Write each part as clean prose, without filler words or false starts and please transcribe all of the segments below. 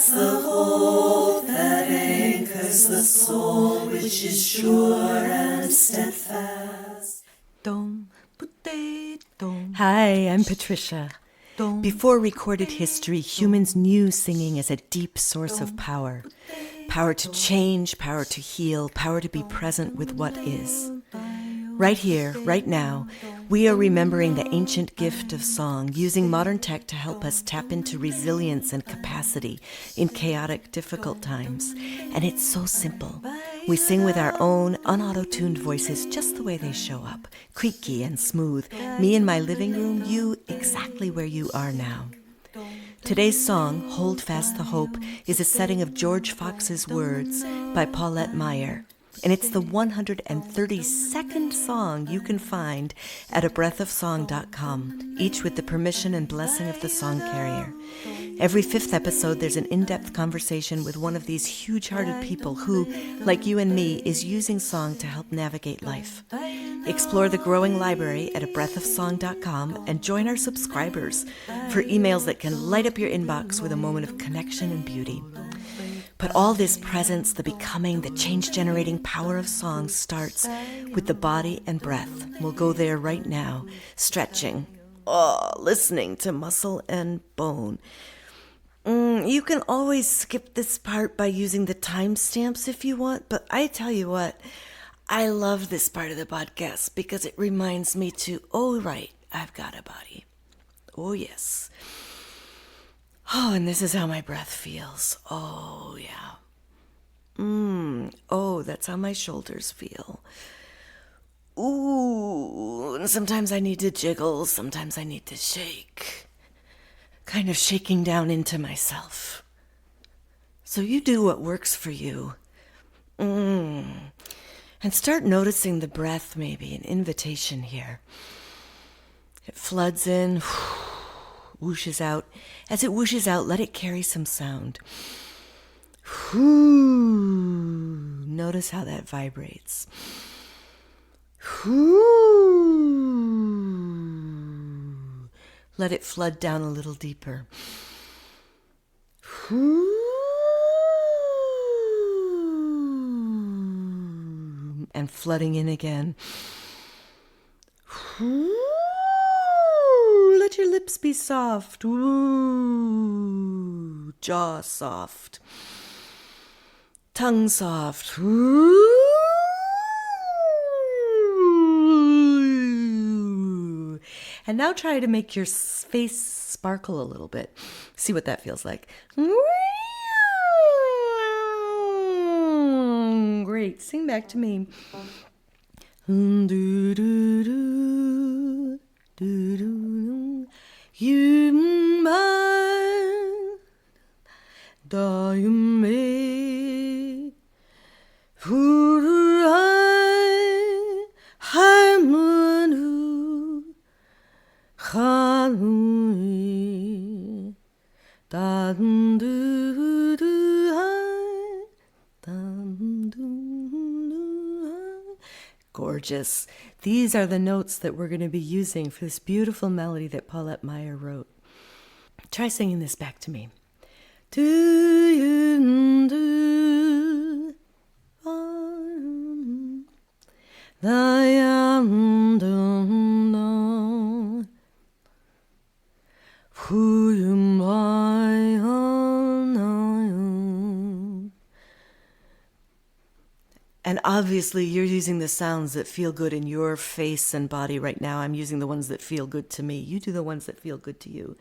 as the hope that anchors the soul, which is sure and steadfast. Hi, I'm Patricia. Before recorded history, humans knew singing as a deep source of power. Power to change, power to heal, power to be present with what is. Right here, right now, we are remembering the ancient gift of song, using modern tech to help us tap into resilience and capacity in chaotic, difficult times. And it's so simple. We sing with our own unauto-tuned voices just the way they show up, creaky and smooth. Me in my living room, you exactly where you are now. Today's song, Hold Fast the Hope, is a setting of George Fox's words by Paulette Meier. And it's the 132nd song you can find at abreathofsong.com, each with the permission and blessing of the song carrier. Every fifth episode, there's an in-depth conversation with one of these huge-hearted people who, like you and me, is using song to help navigate life. Explore the growing library at abreathofsong.com and join our subscribers for emails that can light up your inbox with a moment of connection and beauty. But all this presence, the becoming, the change-generating power of song starts with the body and breath. We'll go there right now, stretching, listening to muscle and bone. You can always skip this part by using the timestamps if you want, but I tell you what, I love this part of the podcast because it reminds me to, oh, right, I've got a body. Oh, yes. Oh, and this is how my breath feels. Oh, yeah. Oh, that's how my shoulders feel. Ooh, and sometimes I need to jiggle, sometimes I need to shake. Kind of shaking down into myself. So you do what works for you. And start noticing the breath, maybe, an invitation here. It floods in, whooshes out. As it whooshes out, let it carry some sound. Notice how that vibrates. Let it flood down a little deeper. And flooding in again. Let your lips be soft. Ooh, jaw soft. Tongue soft. Ooh. And now try to make your face sparkle a little bit. See what that feels like. Great. Sing back to me. Gorgeous. These are the notes that we're going to be using for this beautiful melody that Paulette Meier wrote. Try singing this back to me. Do you do and obviously you're using the sounds that feel good in your face and body right now. I'm using the ones that feel good to me. You do the ones that feel good to you.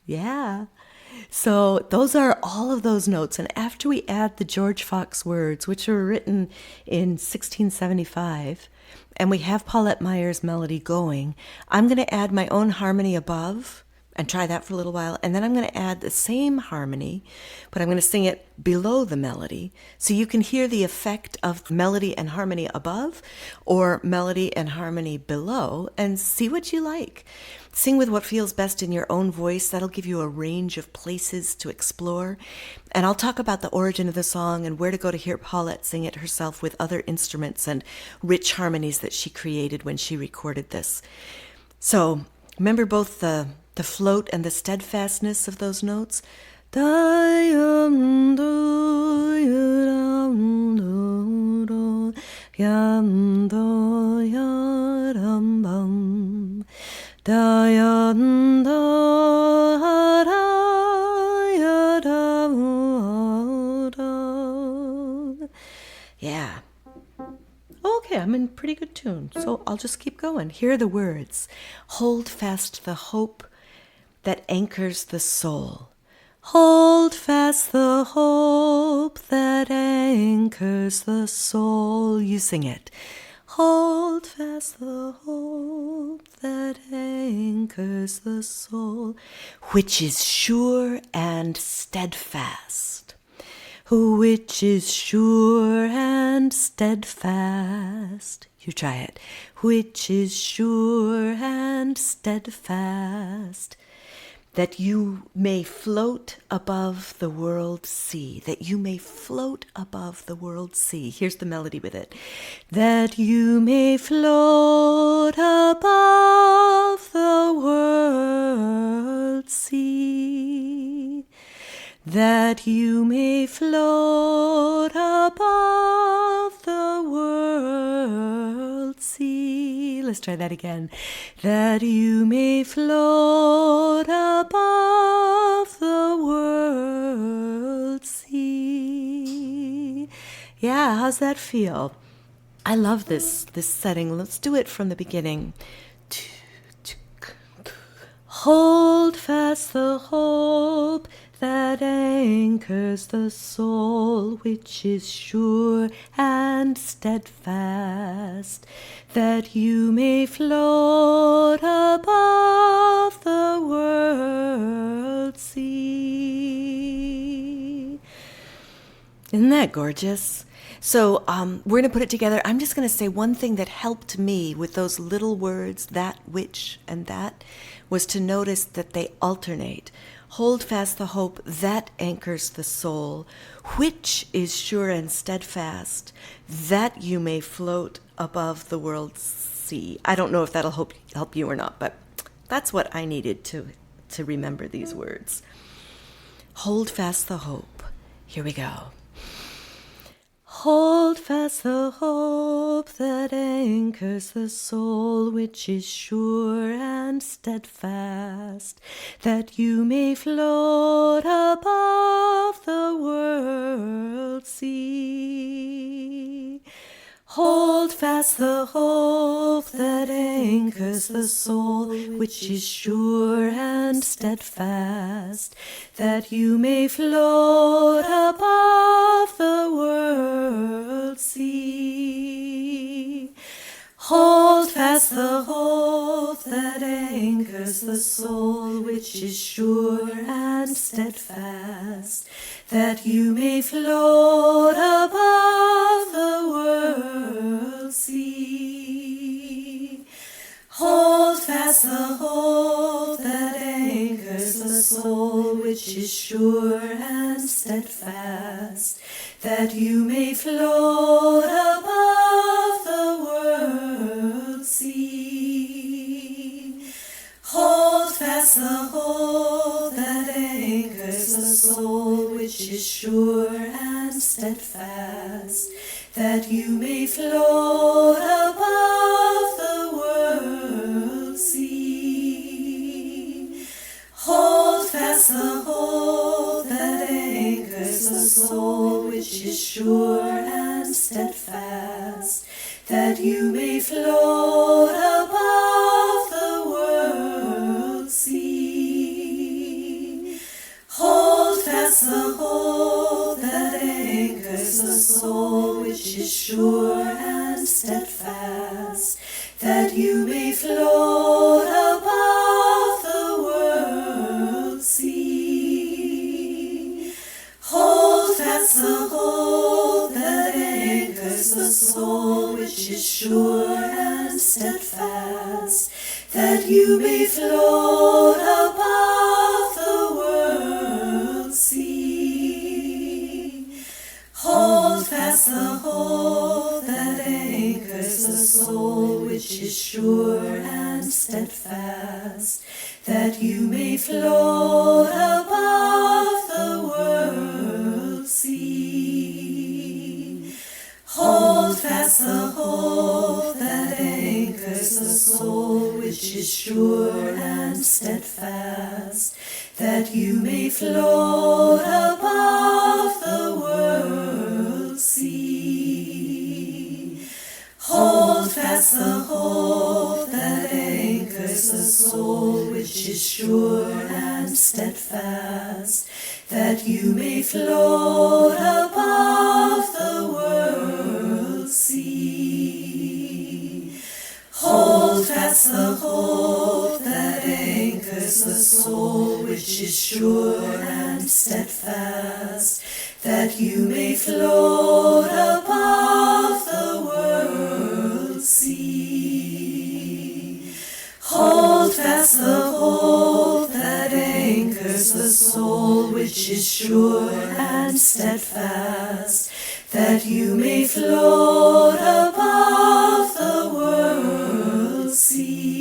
Yeah. So those are all of those notes. And after we add the George Fox words, which were written in 1675, and we have Paulette Meier's melody going, I'm going to add my own harmony above and try that for a little while. And then I'm going to add the same harmony, but I'm going to sing it below the melody. So you can hear the effect of melody and harmony above or melody and harmony below and see what you like. Sing with what feels best in your own voice. That'll give you a range of places to explore. And I'll talk about the origin of the song and where to go to hear Paulette sing it herself with other instruments and rich harmonies that she created when she recorded this. So remember both the float and the steadfastness of those notes. Yeah. Okay, I'm in pretty good tune, so I'll just keep going. Here are the words. Hold fast the hope that anchors the soul. Hold fast the hope that anchors the soul. You sing it. Hold fast the hope that anchors the soul, which is sure and steadfast. Which is sure and steadfast. You try it. Which is sure and steadfast. That you may float above the world sea. That you may float above the world sea. Here's the melody with it. That you may float above the world sea. That you may float above the world sea. Let's try that again. That you may float above the world sea. Yeah, how's that feel? I love this setting. Let's do it from the beginning. Hold fast the hope that anchors the soul, which is sure and steadfast, that you may float above the world sea. Isn't that gorgeous? So we're going to put it together. I'm just going to say one thing that helped me with those little words, that, which, and that, was to notice that they alternate. Hold fast the hope that anchors the soul, which is sure and steadfast, that you may float above the world's sea. I don't know if that'll help you or not, but that's what I needed to remember these words. Hold fast the hope. Here we go. Hold fast the hope that anchors the soul, which is sure and steadfast, that you may float above the world sea. Hold fast the hope that anchors the soul, which is sure and steadfast, that you may float above the world sea. Hold fast the hope that anchors the soul, which is sure and steadfast, that you may float above the world sea. Hold fast the hope that anchors the soul, which is sure and steadfast, that you may float above the world sea. Hold fast the hope that anchors the soul, which is sure and steadfast, that you may float above the world sea. Hold fast the hope that anchors the soul, which is sure and steadfast, that you may float above the world sea. Hold fast the hope that anchors the soul, which is sure and steadfast, that you may float above the world sea. Hold fast the hope that anchors the soul, which is sure and steadfast, that you may float above the world sea. Hold fast the hope that anchors the soul, which is sure and steadfast, that you may float above the world sea. Hold fast the hope that anchors the soul, which is sure and steadfast, that you may float above the world sea. Hold fast the hope that anchors the soul, which is sure and steadfast, that you may float above the world sea. Hold fast the hope that anchors the soul, which is sure and steadfast, that you may float above the world sea. Hold fast the hope that anchors the soul, which is sure and steadfast, that you may float above the world sea.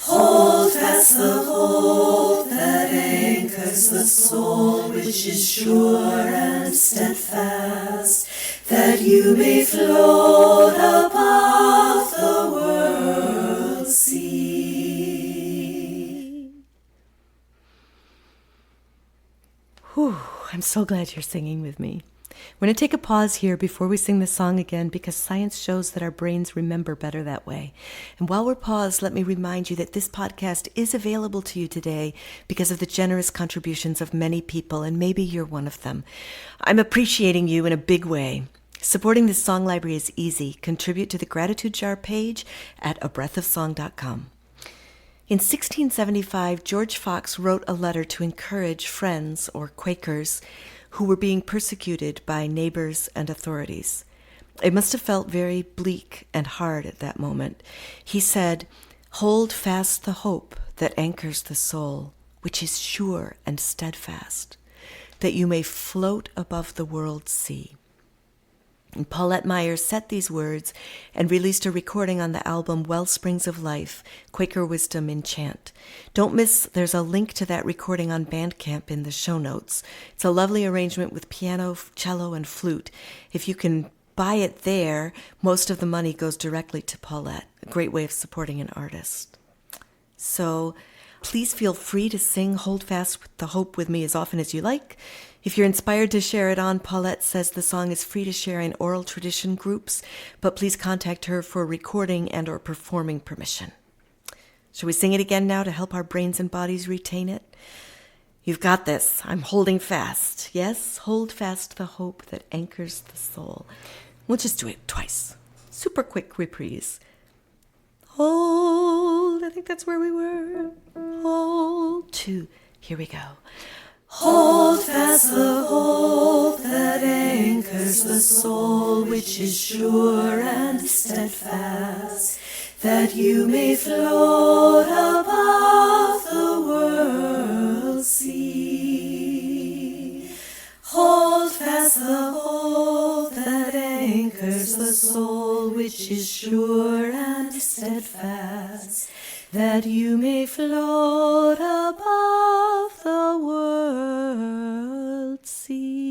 Hold fast the hope that anchors the soul, which is sure and steadfast, that you may float above the world sea. Whew, I'm so glad you're singing with me. We're going to take a pause here before we sing the song again, because science shows that our brains remember better that way. And while we're paused, let me remind you that this podcast is available to you today because of the generous contributions of many people, and maybe you're one of them. I'm appreciating you in a big way. Supporting this song library is easy. Contribute to the Gratitude Jar page at abreathofsong.com. In 1675, George Fox wrote a letter to encourage friends, or Quakers, who were being persecuted by neighbors and authorities. It must have felt very bleak and hard at that moment. He said, "Hold fast the hope that anchors the soul, which is sure and steadfast, that you may float above the world's sea." And Paulette Meier set these words and released a recording on the album Wellsprings of Life, Quaker Wisdom in Chant. Don't miss, there's a link to that recording on Bandcamp in the show notes. It's a lovely arrangement with piano, cello, and flute. If you can buy it there, most of the money goes directly to Paulette, a great way of supporting an artist. So please feel free to sing Hold Fast the Hope with me as often as you like. If you're inspired to share it on, Paulette says the song is free to share in oral tradition groups, but please contact her for recording and or performing permission. Shall we sing it again now to help our brains and bodies retain it? You've got this. I'm holding fast. Yes, hold fast the hope that anchors the soul. We'll just do it twice. Super quick reprise. Hold, I think that's where we were. Hold, 2. Here we go. Hold fast the hope that anchors the soul, which is sure and steadfast, that you may float above the world sea. Hold fast the hope that anchors the soul, which is sure and steadfast, that you may float above the world sea.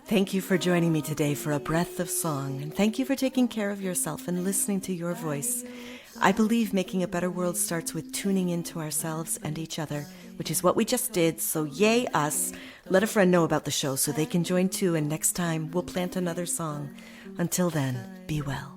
Thank you for joining me today for A Breath of Song, and thank you for taking care of yourself and listening to your voice. I believe making a better world starts with tuning into ourselves and each other, which is what we just did, so yay us. Let a friend know about the show so they can join too, and next time we'll plant another song. Until then, be well.